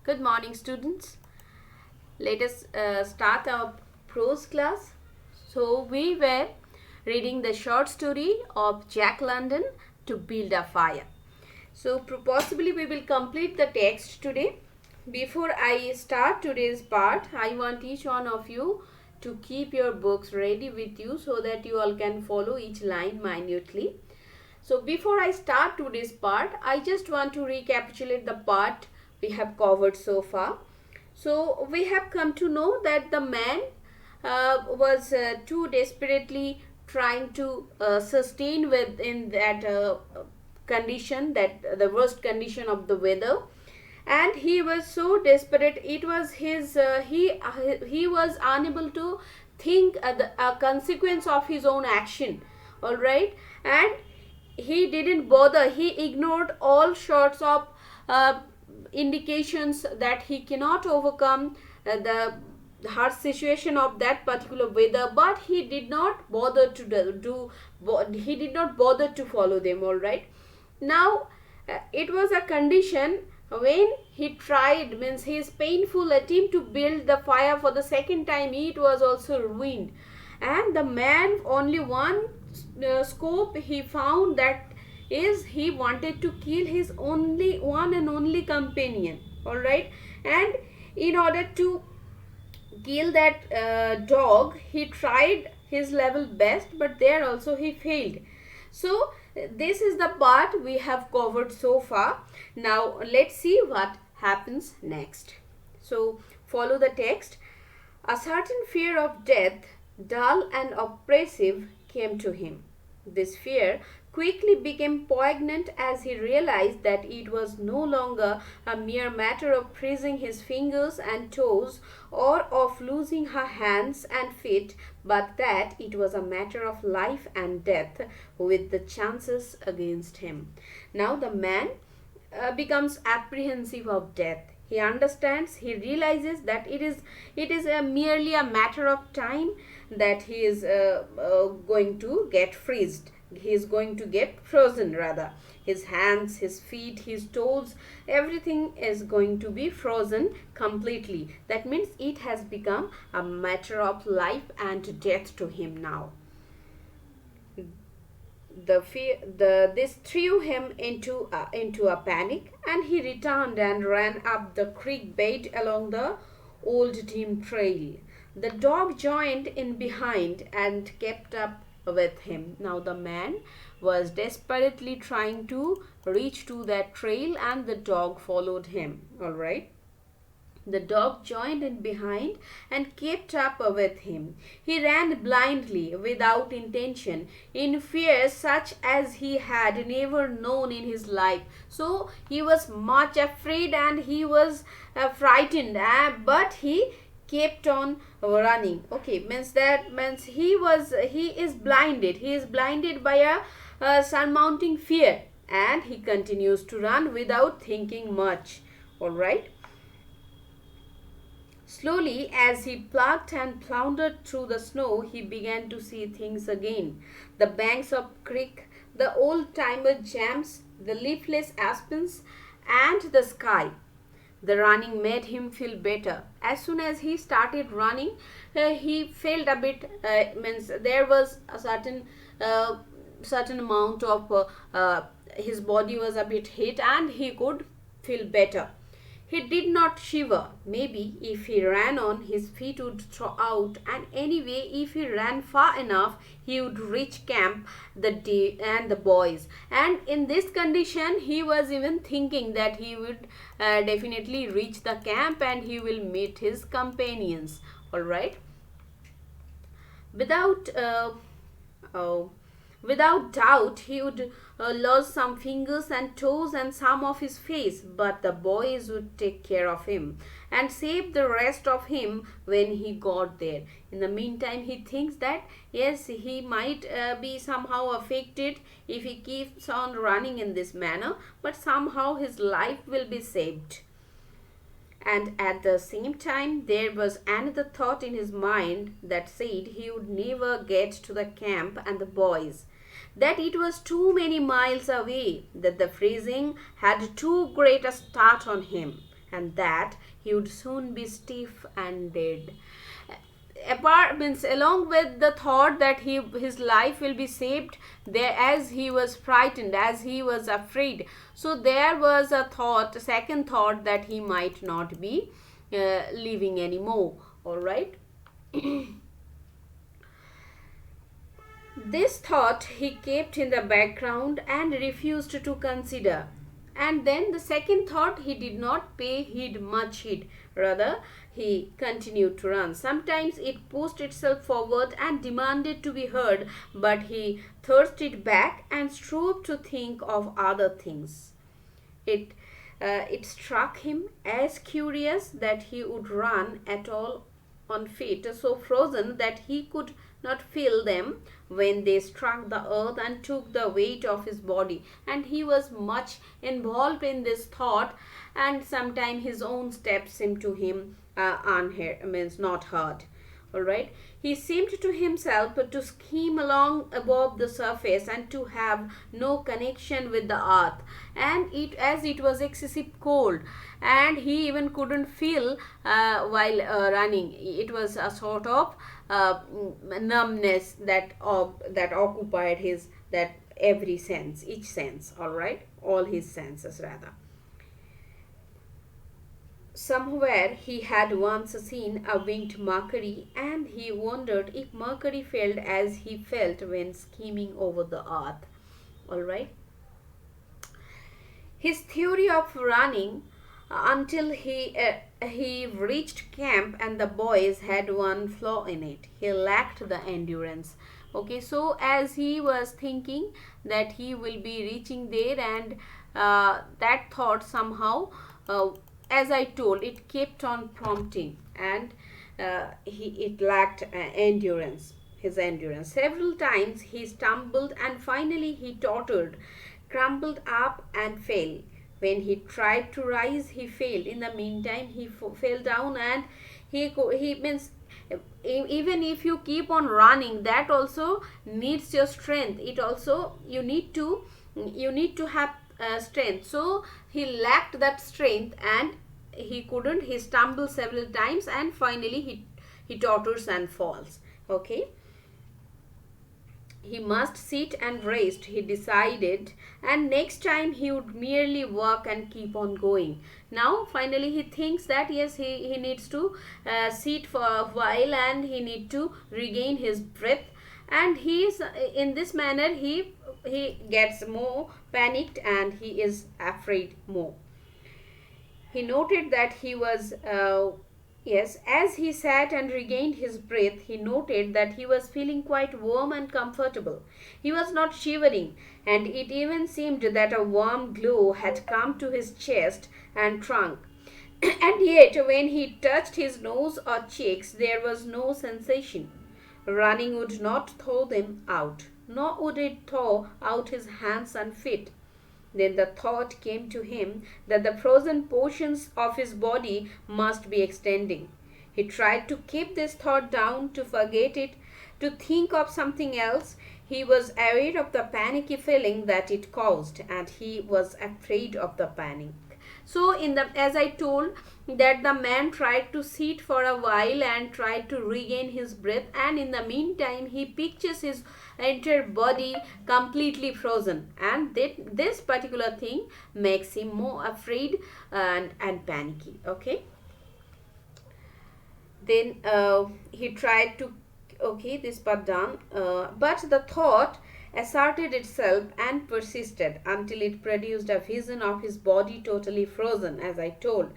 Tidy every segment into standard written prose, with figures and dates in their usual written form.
Good morning, students. Let us start our prose class. So, we were reading the short story of Jack London to build a fire. So, possibly we will complete the text today. Before I start today's part, I want each one of you to keep your books ready with you so that you all can follow each line minutely. So before I start today's part, I just want to recapitulate the part we have covered so far. So we have come to know that the man was too desperately trying to sustain within that condition, that the worst condition of the weather, and he was so desperate. It was his he was unable to think the consequence of his own action. All right, and he didn't bother. He ignored all sorts of indications that he cannot overcome the harsh situation of that particular weather, but he did not bother to he did not bother to follow them. All right, now it was a condition when he tried, means his painful attempt to build the fire for the second time, it was also ruined, and the man only one scope he found, that is he wanted to kill his only one and only companion. All right, and in order to kill that dog, he tried his level best, but there also he failed. So this is the part we have covered so far. Now let's see what happens next. So follow the text. A certain fear of death, dull and oppressive, came to him. This fear quickly became poignant as he realized that it was no longer a mere matter of freezing his fingers and toes or of losing her hands and feet, but that it was a matter of life and death, with the chances against him. Now the man becomes apprehensive of death. He understands, he realizes that it is merely a matter of time that he is going to get freezed. He is going to get frozen, rather. His hands, his feet, his toes, everything is going to be frozen completely. That means it has become a matter of life and death to him now. This threw him into a panic, and he returned and ran up the creek bed along the old dim trail. The dog joined in behind and kept up with him. Now the man was desperately trying to reach to that trail, and the dog followed him. All right, the dog joined in behind and kept up with him. He ran blindly, without intention, in fear such as he had never known in his life. So he was much afraid and he was frightened, but he kept on running. Okay, means he is blinded by a surmounting fear, and he continues to run without thinking much. All right, slowly, as he plucked and floundered through the snow, he began to see things again. The banks of creek, the old-timer jams, the leafless aspens, and the sky. The running made him feel better. As soon as he started running, he felt a bit, means there was a certain amount of his body was a bit hit, and he could feel better. He did not shiver. Maybe if he ran on, his feet would thaw out, and anyway, if he ran far enough, he would reach camp and the boys. And in this condition, he was even thinking that he would definitely reach the camp and he will meet his companions. All right. Without Without doubt, he would lose some fingers and toes and some of his face, but the boys would take care of him and save the rest of him when he got there. In the meantime, he thinks that yes, he might be somehow affected if he keeps on running in this manner, but somehow his life will be saved. And at the same time, there was another thought in his mind that said he would never get to the camp and the boys, that it was too many miles away, that the freezing had too great a start on him. and that he would soon be stiff and dead. Apart means along with the thought that his life will be saved, there, as he was frightened, as he was afraid, so there was a thought, second thought, that he might not be living anymore. All right. This thought he kept in the background and refused to consider. And then the second thought he did not pay much heed. Rather, he continued to run. Sometimes it pushed itself forward and demanded to be heard, but he thrust it back and strove to think of other things. It it struck him as curious that he would run at all on feet so frozen that he could not feel them when they struck the earth and took the weight of his body. And he was much involved in this thought, and sometimes his own steps seemed to him unheard, means not heard. All right. He seemed to himself to skim along above the surface and to have no connection with the earth. And it, as it was excessive cold, and he even couldn't feel while running. It was a sort of numbness that that occupied his, that every sense, each sense. All right, all his senses rather. Somewhere he had once seen a winged Mercury, and he wondered if Mercury felt as he felt when skimming over the earth. All right. His theory of running until he reached camp, and the boys had one flaw in it: he lacked the endurance. Okay, so as he was thinking that he will be reaching there, and that thought somehow, as I told, it kept on prompting, and it lacked endurance, his endurance. Several times he stumbled, and finally he tottered, crumbled up, and fell. When he tried to rise, he failed. In the meantime, he fell down, and he means, even if you keep on running, that also needs your strength. It also, you need to have strength. So he lacked that strength, and he couldn't. He stumbled several times, and finally he totters and falls. Okay. He must sit and rest, he decided, and next time he would merely walk and keep on going. Now finally he thinks that yes, he needs to sit for a while, and he need to regain his breath. And he is, in this manner, he gets more panicked, and he is afraid more. He noted that he was yes, as he sat and regained his breath, he noted that he was feeling quite warm and comfortable. He was not shivering, and it even seemed that a warm glow had come to his chest and trunk. And yet, when he touched his nose or cheeks, there was no sensation. Running would not thaw them out, nor would it thaw out his hands and feet. Then the thought came to him that the frozen portions of his body must be extending. He tried to keep this thought down, to forget it, to think of something else. He was aware of the panicky feeling that it caused, and he was afraid of the panic. So as I told, that the man tried to sit for a while and tried to regain his breath, and in the meantime he pictures his entire body completely frozen, and this particular thing makes him more afraid and panicky. Okay. Then he tried to, okay, this part done, but the thought asserted itself and persisted until it produced a vision of his body totally frozen, as I told.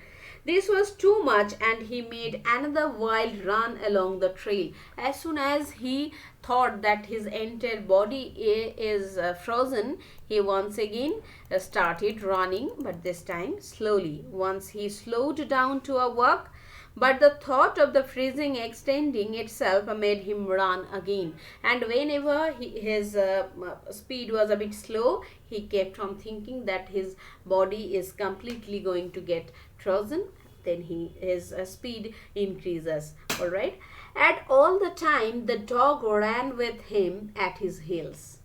This was too much, and he made another wild run along the trail. As soon as he thought that his entire body is frozen, he once again started running, but this time slowly. Once he slowed down to a walk, but the thought of the freezing extending itself made him run again. And whenever his speed was a bit slow, he kept on thinking that his body is completely going to get frozen. Then his speed increases. All right. At all the time, the dog ran with him at his heels.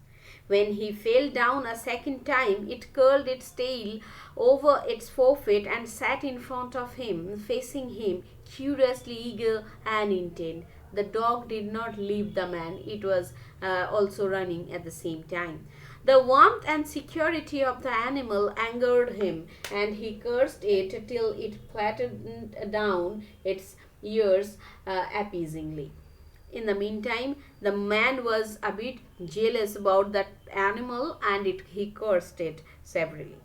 When he fell down a second time, it curled its tail over its forefeet and sat in front of him, facing him, curiously eager and intent. The dog did not leave the man, it was also running at the same time. The warmth and security of the animal angered him, and he cursed it till it flattened down its ears appeasingly. In the meantime, the man was a bit jealous about that animal, and he cursed it severely.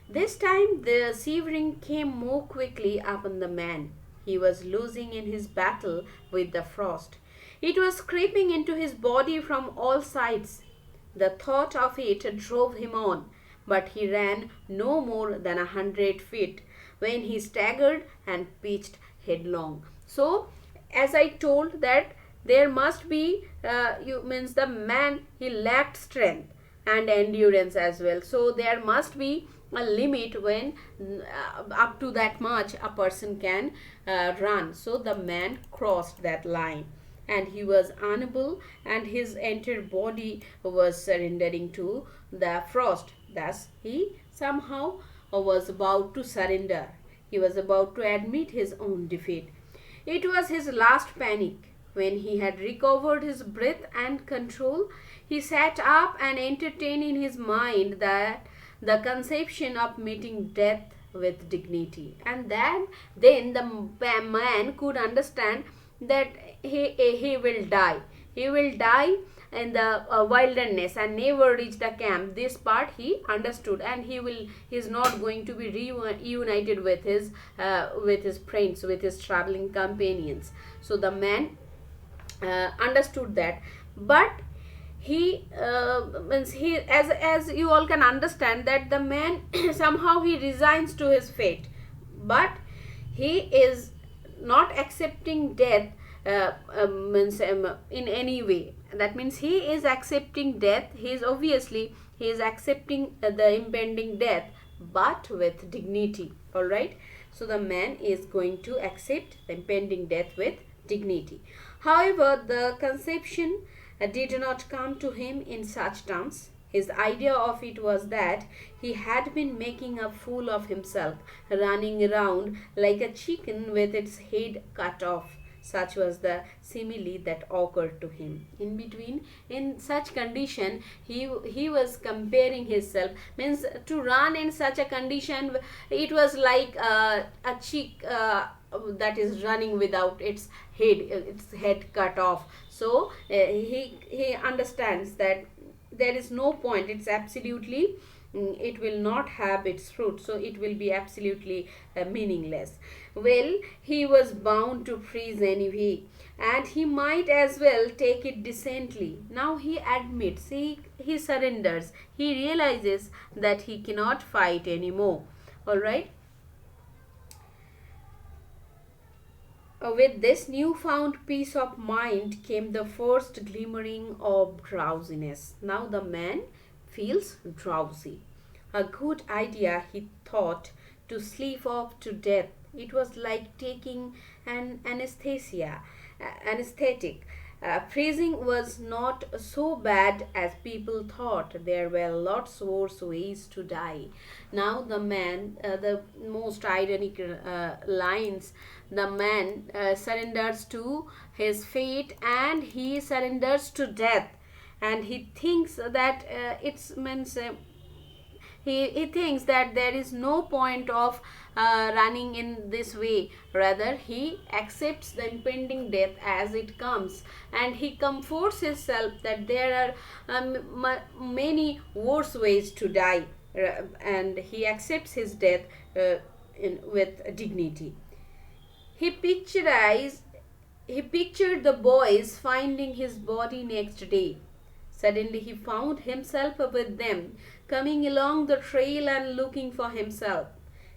This time the shivering came more quickly upon the man. He was losing in his battle with the frost. It was creeping into his body from all sides. The thought of it drove him on, but he ran no more than 100 feet when he staggered and pitched headlong. So, as I told that there must be, you means the man, he lacked strength and endurance as well. So there must be a limit when up to that much a person can run. So the man crossed that line and he was unable, and his entire body was surrendering to the frost. Thus he somehow was about to surrender. He was about to admit his own defeat. It was his last panic. When he had recovered his breath and control, he sat up and entertained in his mind that the conception of meeting death with dignity. And then the man could understand that he will die. He will die in the wilderness and never reach the camp. This part he understood, and he is not going to be reunited with his friends, with his traveling companions. So the man understood that, but he means he, as you all can understand, that the man somehow he resigns to his fate, but he is not accepting death means in any way. That means he is accepting death. He is accepting the impending death, but with dignity. All right. So the man is going to accept the impending death with dignity. However, the conception did not come to him in such terms. His idea of it was that he had been making a fool of himself, running around like a chicken with its head cut off. Such was the simile that occurred to him. In between, in such condition, he was comparing himself. Means to run in such a condition, it was like a chick that is running without its head cut off. So he understands that there is no point. It's absolutely it will not have its fruit, so it will be absolutely meaningless. Well, he was bound to freeze anyway, and he might as well take it decently. Now he admits, he surrenders, he realizes that he cannot fight anymore. All right. With this newfound peace of mind came the first glimmering of drowsiness. Now the man feels drowsy. A good idea, he thought, to sleep off to death. It was like taking an anesthetic. Freezing was not so bad as people thought. There were lots worse ways to die. Now the man, the most ironic lines, the man surrenders to his fate, and he surrenders to death, and he thinks that it's means he thinks that there is no point of running in this way. Rather, he accepts the impending death as it comes, and he comforts himself that there are many worse ways to die, and he accepts his death with dignity. He pictured the boys finding his body next day. Suddenly he found himself with them, coming along the trail and looking for himself.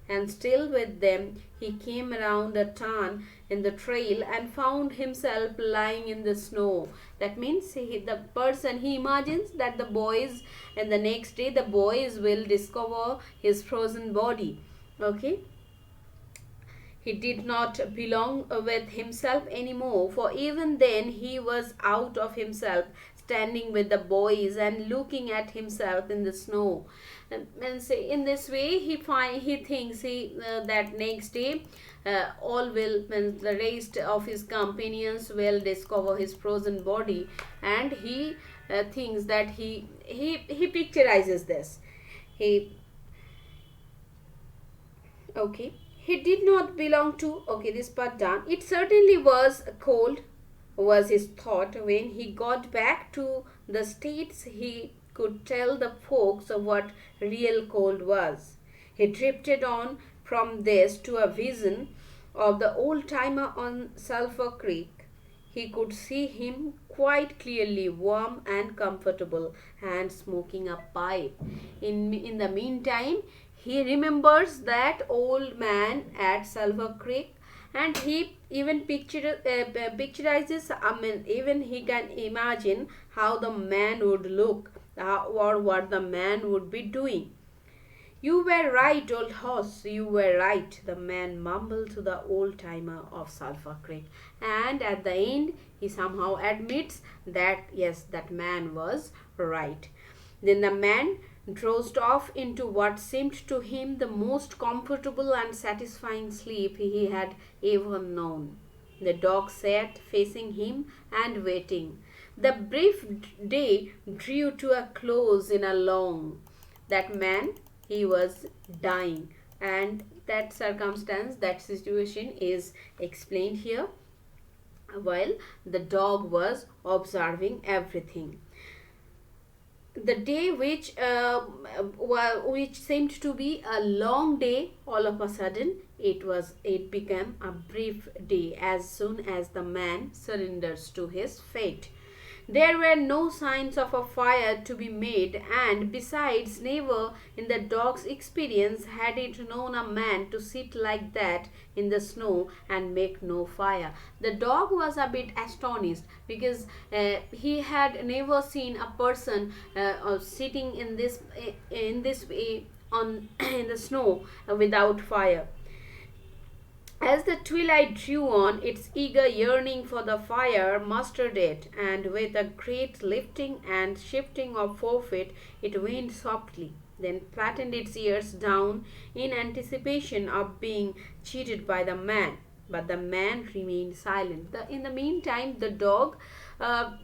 And still with them, he came around a turn in the trail and found himself lying in the snow. That means he imagines that the boys, and the next day the boys will discover his frozen body. Okay. He did not belong with himself anymore, for even then he was out of himself, standing with the boys and looking at himself in the snow. And say in this way he thinks that next day all will when the rest of his companions will discover his frozen body, and he thinks that he picturizes this. He Okay, he did not belong to. Okay, this part done. It certainly was cold, was his thought. When he got back to the States, he could tell the folks of what real cold was. He drifted on from this to a vision of the old timer on Sulphur Creek. He could see him quite clearly, warm and comfortable, and smoking a pipe. In the meantime, he remembers that old man at Sulphur Creek, and he even picturizes, even he can imagine how the man would look, or what the man would be doing. You were right, old horse, you were right, the man mumbled to the old timer of Sulphur Creek. And at the end, he somehow admits that yes, that man was right. Then the man dozed off into what seemed to him the most comfortable and satisfying sleep he had ever known. The dog sat facing him and waiting. The brief day drew to a close in a long. That man, he was dying, and that circumstance, that situation is explained here while the dog was observing everything. The day which seemed to be a long day, all of a sudden it became a brief day as soon as the man surrenders to his fate. There were no signs of a fire to be made, and besides, never in the dog's experience had it known a man to sit like that in the snow and make no fire. The dog was a bit astonished because he had never seen a person sitting in this way on in the snow without fire. As the twilight drew on, its eager yearning for the fire mastered it, and with a great lifting and shifting of forefeet, it went softly, then flattened its ears down in anticipation of being cheated by the man. But the man remained silent. In the meantime, the dog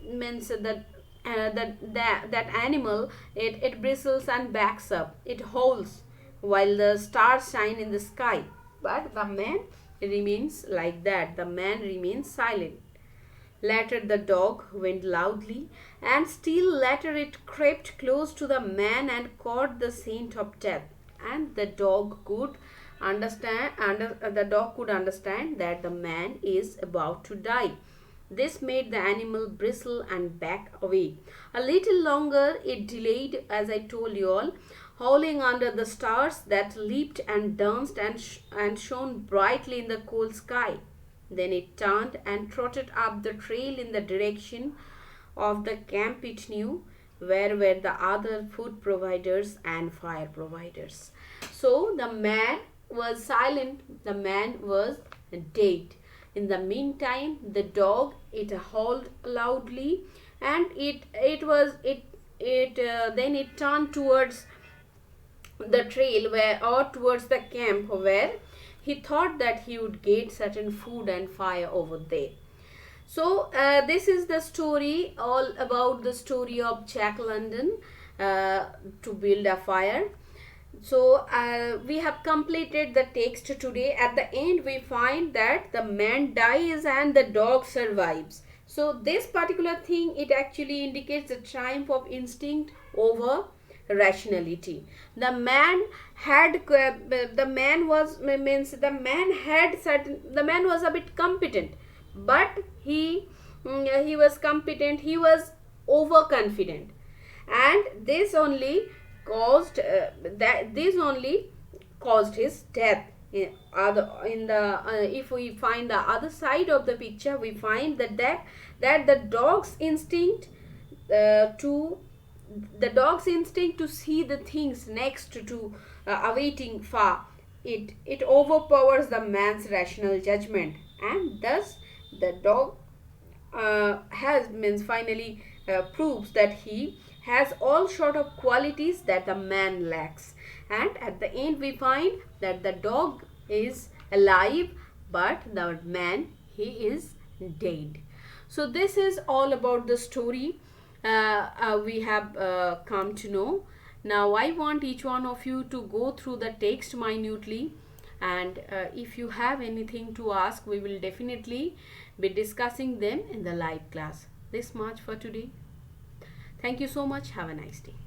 means that animal, it bristles and backs up. It howls while the stars shine in the sky. But the man remains like that. The man remains silent. Later the dog went loudly, and still later it crept close to the man and caught the scent of death. And the dog could understand that the man is about to die. This made the animal bristle and back away. A little longer it delayed, as I told you all, howling under the stars that leaped and danced and shone brightly in the cold sky. Then it turned and trotted up the trail in the direction of the camp it knew, where were the other food providers and fire providers. So the man was silent, the man was dead. In the meantime, the dog, it howled loudly, and then it turned towards the trail towards the camp where he thought that he would get certain food and fire over there. So this is the story, all about the story of Jack London to build a fire. So we have completed the text today. At the end we find that the man dies and the dog survives. So this particular thing, it actually indicates the triumph of instinct over rationality. The man was a bit competent, but he was overconfident, and this only caused his death. If we find the other side of the picture, we find that the dog's instinct to see the things next to awaiting far, it overpowers the man's rational judgment, and thus the dog finally proves that he has all sort of qualities that the man lacks. And at the end we find that the dog is alive, but the man, he is dead. So this is all about the story we have come to know. Now I want each one of you to go through the text minutely, and if you have anything to ask, we will definitely be discussing them in the live class. This much for today. Thank you so much. Have a nice day.